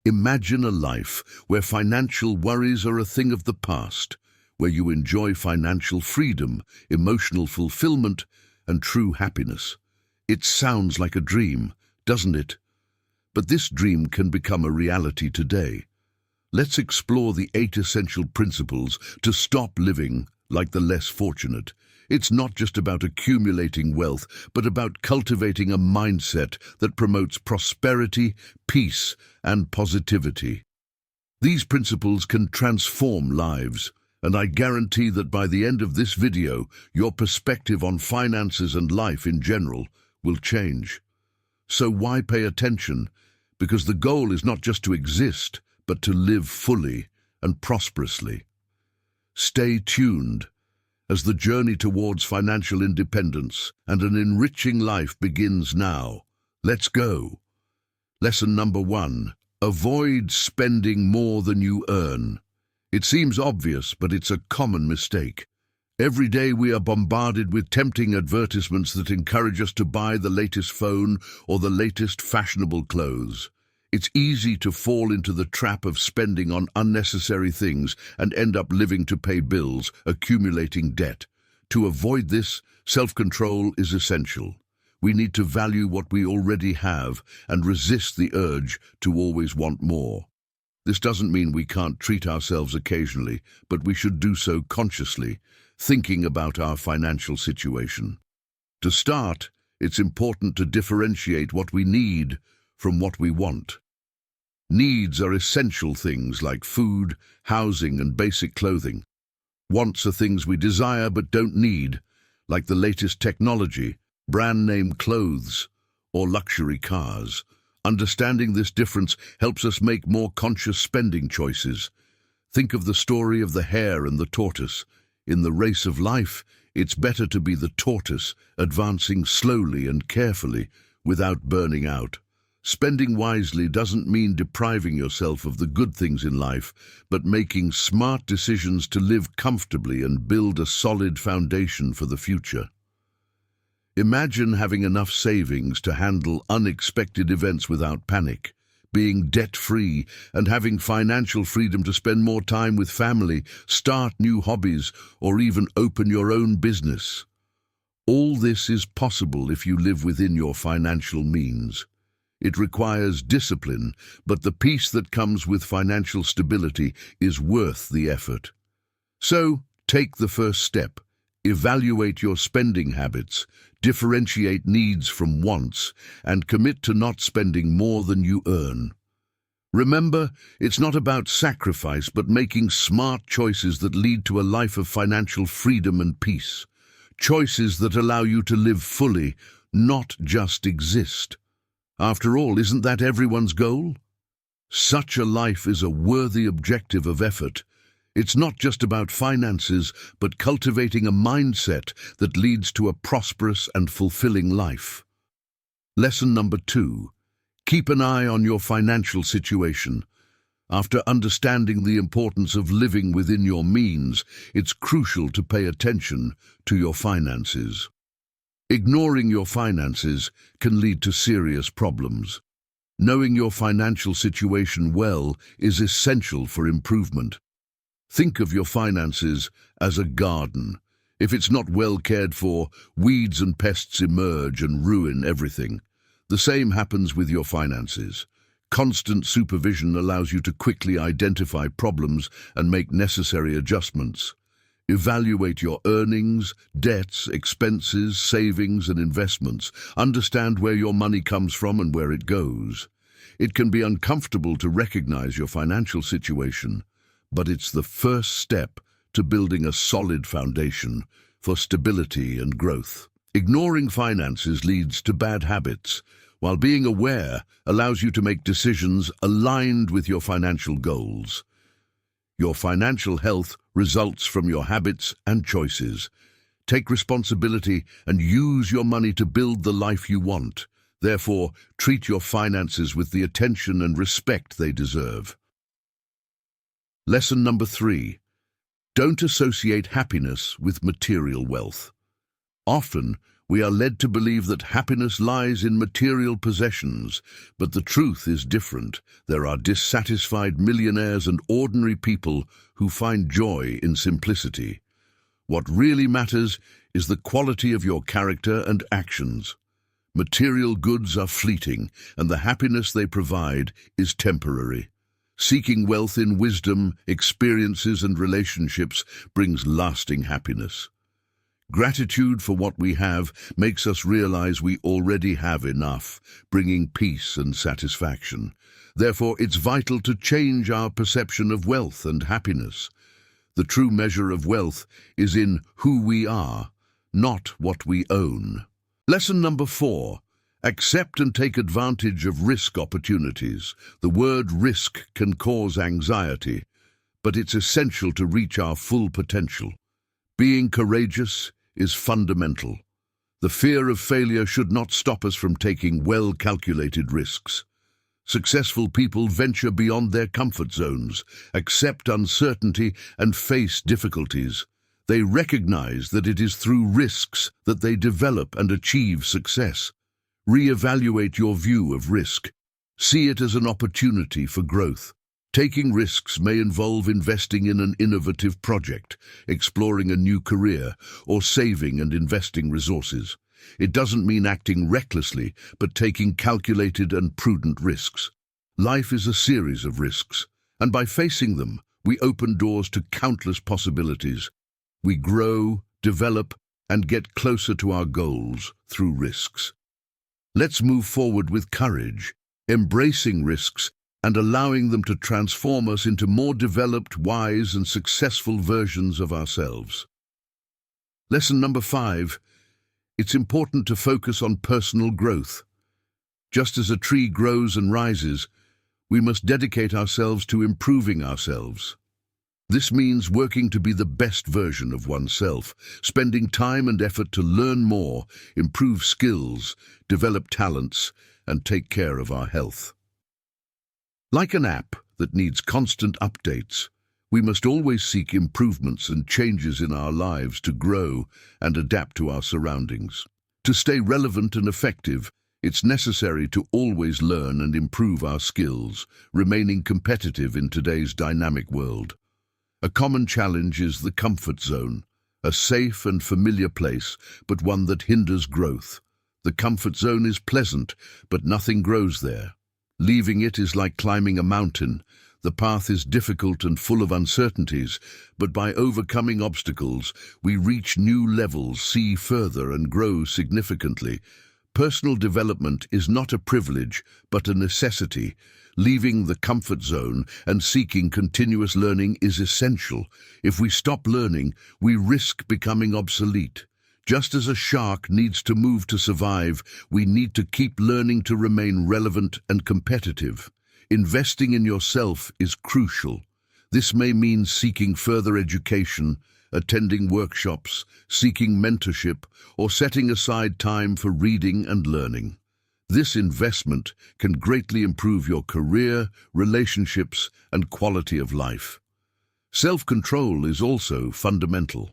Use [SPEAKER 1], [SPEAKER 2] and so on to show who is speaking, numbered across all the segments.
[SPEAKER 1] Imagine a life where financial worries are a thing of the past, where you enjoy financial freedom, emotional fulfillment, and true happiness. It sounds like a dream, doesn't it? But this dream can become a reality today. Let's explore the 8 essential principles to stop living like the less fortunate. It's not just about accumulating wealth, but about cultivating a mindset that promotes prosperity, peace, and positivity. These principles can transform lives, and I guarantee that by the end of this video, your perspective on finances and life in general will change. So why pay attention? Because the goal is not just to exist, but to live fully and prosperously. Stay tuned as the journey towards financial independence and an enriching life begins now. Let's go. Lesson number 1. Avoid spending more than you earn. It seems obvious, but it's a common mistake. Every day we are bombarded with tempting advertisements that encourage us to buy the latest phone or the latest fashionable clothes. It's easy to fall into the trap of spending on unnecessary things and end up living to pay bills, accumulating debt. To avoid this, self-control is essential. We need to value what we already have and resist the urge to always want more. This doesn't mean we can't treat ourselves occasionally, but we should do so consciously, thinking about our financial situation. To start, it's important to differentiate what we need from what we want. Needs are essential things like food, housing, and basic clothing. Wants are things we desire but don't need, like the latest technology, brand-name clothes, or luxury cars. Understanding this difference helps us make more conscious spending choices. Think of the story of the hare and the tortoise. In the race of life, it's better to be the tortoise, advancing slowly and carefully without burning out. Spending wisely doesn't mean depriving yourself of the good things in life, but making smart decisions to live comfortably and build a solid foundation for the future. Imagine having enough savings to handle unexpected events without panic, being debt-free, and having financial freedom to spend more time with family, start new hobbies, or even open your own business. All this is possible if you live within your financial means. It requires discipline, but the peace that comes with financial stability is worth the effort. So, take the first step. Evaluate your spending habits, differentiate needs from wants, and commit to not spending more than you earn. Remember, it's not about sacrifice, but making smart choices that lead to a life of financial freedom and peace. Choices that allow you to live fully, not just exist. After all, isn't that everyone's goal? Such a life is a worthy objective of effort. It's not just about finances, but cultivating a mindset that leads to a prosperous and fulfilling life. Lesson number 2. Keep an eye on your financial situation. After understanding the importance of living within your means, it's crucial to pay attention to your finances. Ignoring your finances can lead to serious problems. Knowing your financial situation well is essential for improvement. Think of your finances as a garden. If it's not well cared for, weeds and pests emerge and ruin everything. The same happens with your finances. Constant supervision allows you to quickly identify problems and make necessary adjustments. Evaluate your earnings, debts, expenses, savings, and investments. Understand where your money comes from and where it goes. It can be uncomfortable to recognize your financial situation, but it's the first step to building a solid foundation for stability and growth. Ignoring finances leads to bad habits, while being aware allows you to make decisions aligned with your financial goals. Your financial health results from your habits and choices. Take responsibility and use your money to build the life you want. Therefore, treat your finances with the attention and respect they deserve. Lesson number 3. Don't associate happiness with material wealth. Often, We are led to believe that happiness lies in material possessions, but the truth is different. There are dissatisfied millionaires and ordinary people who find joy in simplicity. What really matters is the quality of your character and actions. Material goods are fleeting, and the happiness they provide is temporary. Seeking wealth in wisdom, experiences, and relationships brings lasting happiness. Gratitude for what we have makes us realize we already have enough, bringing peace and satisfaction. Therefore, it's vital to change our perception of wealth and happiness. The true measure of wealth is in who we are, not what we own. Lesson number 4. Accept and take advantage of risk opportunities. The word risk can cause anxiety, but it's essential to reach our full potential. Being courageous is fundamental. The fear of failure should not stop us from taking well-calculated risks. Successful people venture beyond their comfort zones, accept uncertainty, and face difficulties. They recognize that it is through risks that they develop and achieve success. Re-evaluate your view of risk. See it as an opportunity for growth. Taking risks may involve investing in an innovative project, exploring a new career, or saving and investing resources. It doesn't mean acting recklessly, but taking calculated and prudent risks. Life is a series of risks, and by facing them, we open doors to countless possibilities. We grow, develop, and get closer to our goals through risks. Let's move forward with courage, embracing risks and allowing them to transform us into more developed, wise, and successful versions of ourselves. Lesson number 5. It's important to focus on personal growth. Just as a tree grows and rises, we must dedicate ourselves to improving ourselves. This means working to be the best version of oneself, spending time and effort to learn more, improve skills, develop talents, and take care of our health. Like an app that needs constant updates, we must always seek improvements and changes in our lives to grow and adapt to our surroundings. To stay relevant and effective, it's necessary to always learn and improve our skills, remaining competitive in today's dynamic world. A common challenge is the comfort zone, a safe and familiar place, but one that hinders growth. The comfort zone is pleasant, but nothing grows there. Leaving it is like climbing a mountain. The path is difficult and full of uncertainties, but by overcoming obstacles, we reach new levels, see further, and grow significantly. Personal development is not a privilege, but a necessity. Leaving the comfort zone and seeking continuous learning is essential. If we stop learning, we risk becoming obsolete. Just as a shark needs to move to survive, we need to keep learning to remain relevant and competitive. Investing in yourself is crucial. This may mean seeking further education, attending workshops, seeking mentorship, or setting aside time for reading and learning. This investment can greatly improve your career, relationships, and quality of life. Self-control is also fundamental.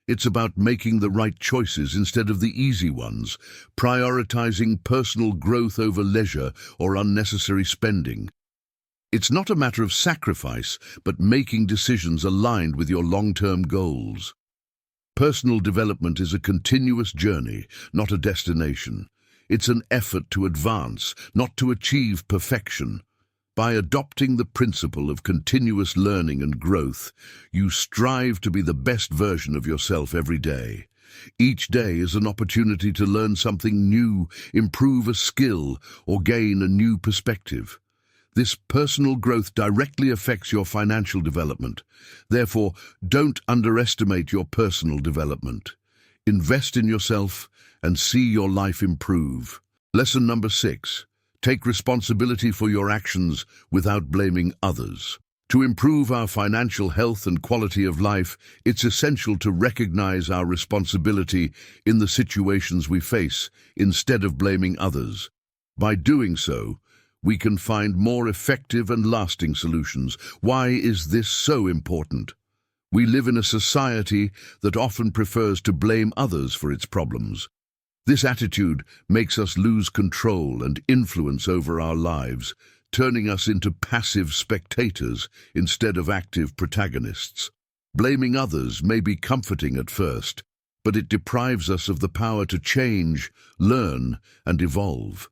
[SPEAKER 1] It's about making the right choices instead of the easy ones, prioritizing personal growth over leisure or unnecessary spending. It's not a matter of sacrifice, but making decisions aligned with your long-term goals. Personal development is a continuous journey, not a destination. It's an effort to advance, not to achieve perfection. By adopting the principle of continuous learning and growth, you strive to be the best version of yourself every day. Each day is an opportunity to learn something new, improve a skill, or gain a new perspective. This personal growth directly affects your financial development. Therefore, don't underestimate your personal development. Invest in yourself and see your life improve. Lesson number 6. Take responsibility for your actions without blaming others. To improve our financial health and quality of life, it's essential to recognize our responsibility in the situations we face, instead of blaming others. By doing so, we can find more effective and lasting solutions. Why is this so important? We live in a society that often prefers to blame others for its problems. This attitude makes us lose control and influence over our lives, turning us into passive spectators instead of active protagonists. Blaming others may be comforting at first, but it deprives us of the power to change, learn, and evolve.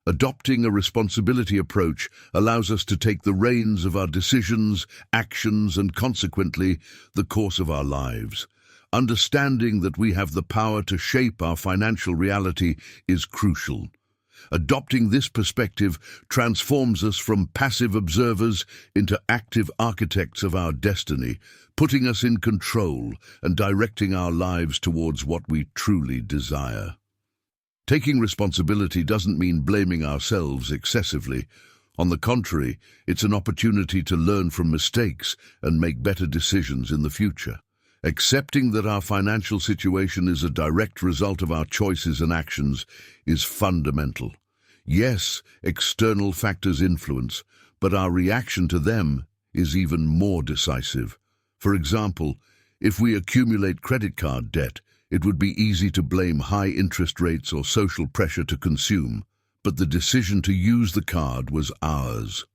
[SPEAKER 1] Adopting a responsibility approach allows us to take the reins of our decisions, actions, and consequently, the course of our lives. Understanding that we have the power to shape our financial reality is crucial. Adopting this perspective transforms us from passive observers into active architects of our destiny, putting us in control and directing our lives towards what we truly desire. Taking responsibility doesn't mean blaming ourselves excessively. On the contrary, it's an opportunity to learn from mistakes and make better decisions in the future. Accepting that our financial situation is a direct result of our choices and actions is fundamental. Yes, external factors influence, but our reaction to them is even more decisive. For example, if we accumulate credit card debt, it would be easy to blame high interest rates or social pressure to consume, but the decision to use the card was ours.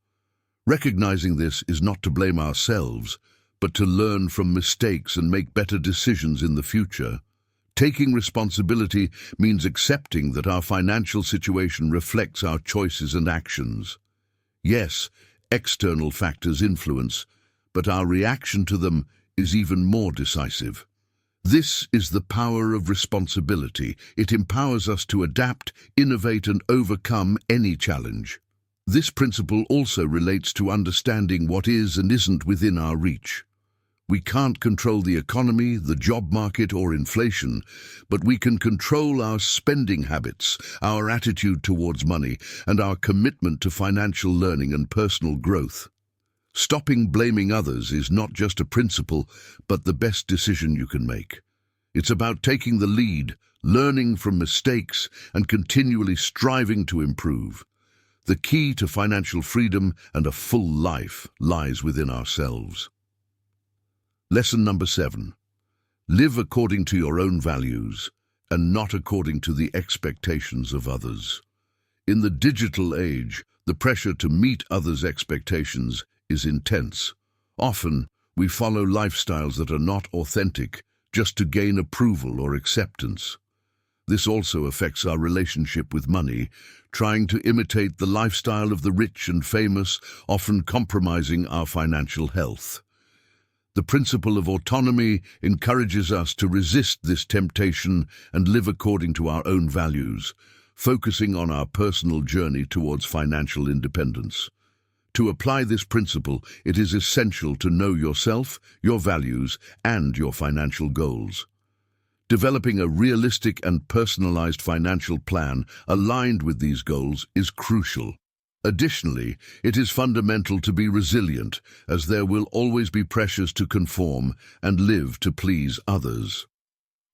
[SPEAKER 1] Recognizing this is not to blame ourselves, but to learn from mistakes and make better decisions in the future. Taking responsibility means accepting that our financial situation reflects our choices and actions. Yes, external factors influence, but our reaction to them is even more decisive. This is the power of responsibility. It empowers us to adapt, innovate, and overcome any challenge. This principle also relates to understanding what is and isn't within our reach. We can't control the economy, the job market, or inflation, but we can control our spending habits, our attitude towards money, and our commitment to financial learning and personal growth. Stopping blaming others is not just a principle, but the best decision you can make. It's about taking the lead, learning from mistakes, and continually striving to improve. The key to financial freedom and a full life lies within ourselves. Lesson number 7. Live according to your own values and not according to the expectations of others. In the digital age, the pressure to meet others' expectations is intense. Often, we follow lifestyles that are not authentic just to gain approval or acceptance. This also affects our relationship with money, trying to imitate the lifestyle of the rich and famous, often compromising our financial health. The principle of autonomy encourages us to resist this temptation and live according to our own values, focusing on our personal journey towards financial independence. To apply this principle, it is essential to know yourself, your values, and your financial goals. Developing a realistic and personalized financial plan aligned with these goals is crucial. Additionally, it is fundamental to be resilient, as there will always be pressures to conform and live to please others.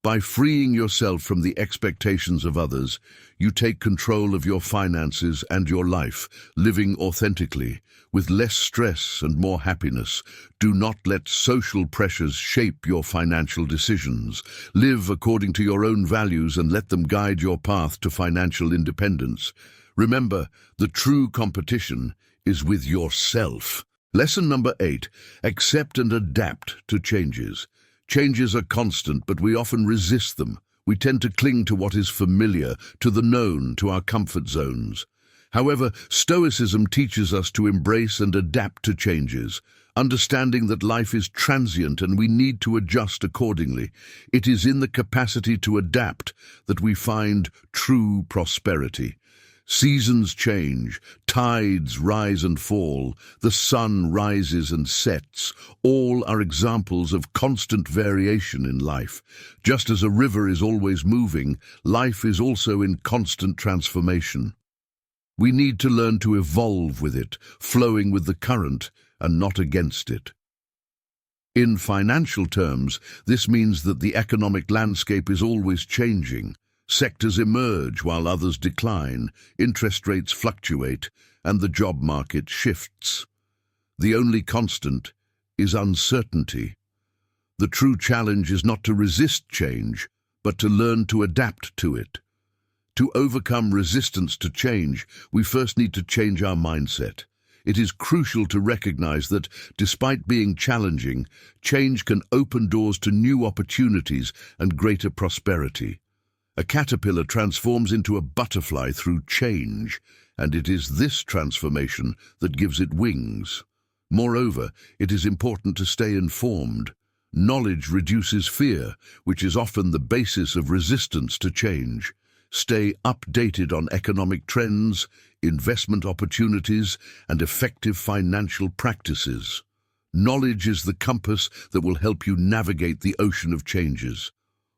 [SPEAKER 1] By freeing yourself from the expectations of others, you take control of your finances and your life, living authentically, with less stress and more happiness. Do not let social pressures shape your financial decisions. Live according to your own values and let them guide your path to financial independence. Remember, the true competition is with yourself. Lesson number 8. Accept and adapt to changes. Changes are constant, but we often resist them. We tend to cling to what is familiar, to the known, to our comfort zones. However, Stoicism teaches us to embrace and adapt to changes, understanding that life is transient and we need to adjust accordingly. It is in the capacity to adapt that we find true prosperity. Seasons change, tides rise and fall, the sun rises and sets. All are examples of constant variation in life. Just as a river is always moving, life is also in constant transformation. We need to learn to evolve with it, flowing with the current and not against it. In financial terms, this means that the economic landscape is always changing. Sectors emerge while others decline, interest rates fluctuate, and the job market shifts. The only constant is uncertainty. The true challenge is not to resist change, but to learn to adapt to it. To overcome resistance to change, we first need to change our mindset. It is crucial to recognize that, despite being challenging, change can open doors to new opportunities and greater prosperity. A caterpillar transforms into a butterfly through change, and it is this transformation that gives it wings. Moreover, it is important to stay informed. Knowledge reduces fear, which is often the basis of resistance to change. Stay updated on economic trends, investment opportunities, and effective financial practices. Knowledge is the compass that will help you navigate the ocean of changes.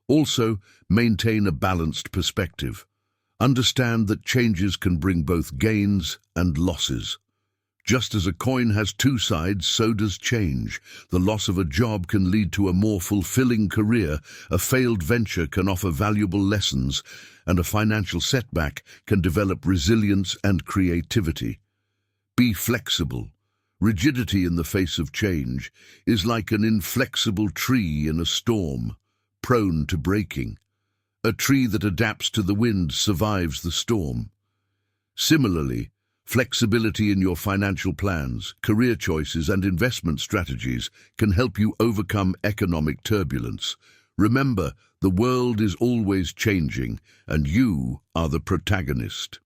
[SPEAKER 1] Also, maintain a balanced perspective. Understand that changes can bring both gains and losses. Just as a coin has two sides, so does change. The loss of a job can lead to a more fulfilling career, a failed venture can offer valuable lessons, and a financial setback can develop resilience and creativity. Be flexible. Rigidity in the face of change is like an inflexible tree in a storm, prone to breaking. A tree that adapts to the wind survives the storm. Similarly, flexibility in your financial plans, career choices, and investment strategies can help you overcome economic turbulence. Remember, the world is always changing, and you are the protagonist.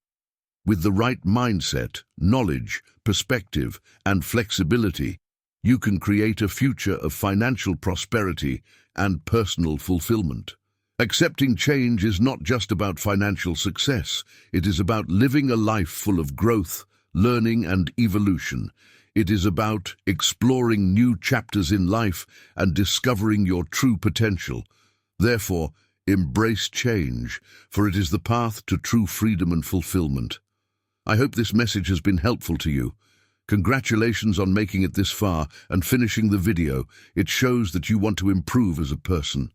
[SPEAKER 1] With the right mindset, knowledge, perspective, and flexibility, you can create a future of financial prosperity and personal fulfillment. Accepting change is not just about financial success. It is about living a life full of growth, learning, and evolution. It is about exploring new chapters in life and discovering your true potential. Therefore, embrace change, for it is the path to true freedom and fulfillment. I hope this message has been helpful to you. Congratulations on making it this far and finishing the video. It shows that you want to improve as a person.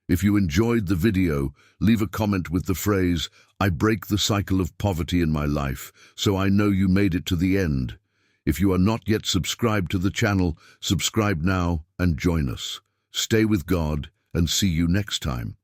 [SPEAKER 1] If you enjoyed the video, leave a comment with the phrase, "I break the cycle of poverty in my life," so I know you made it to the end. If you are not yet subscribed to the channel, subscribe now and join us. Stay with God and see you next time.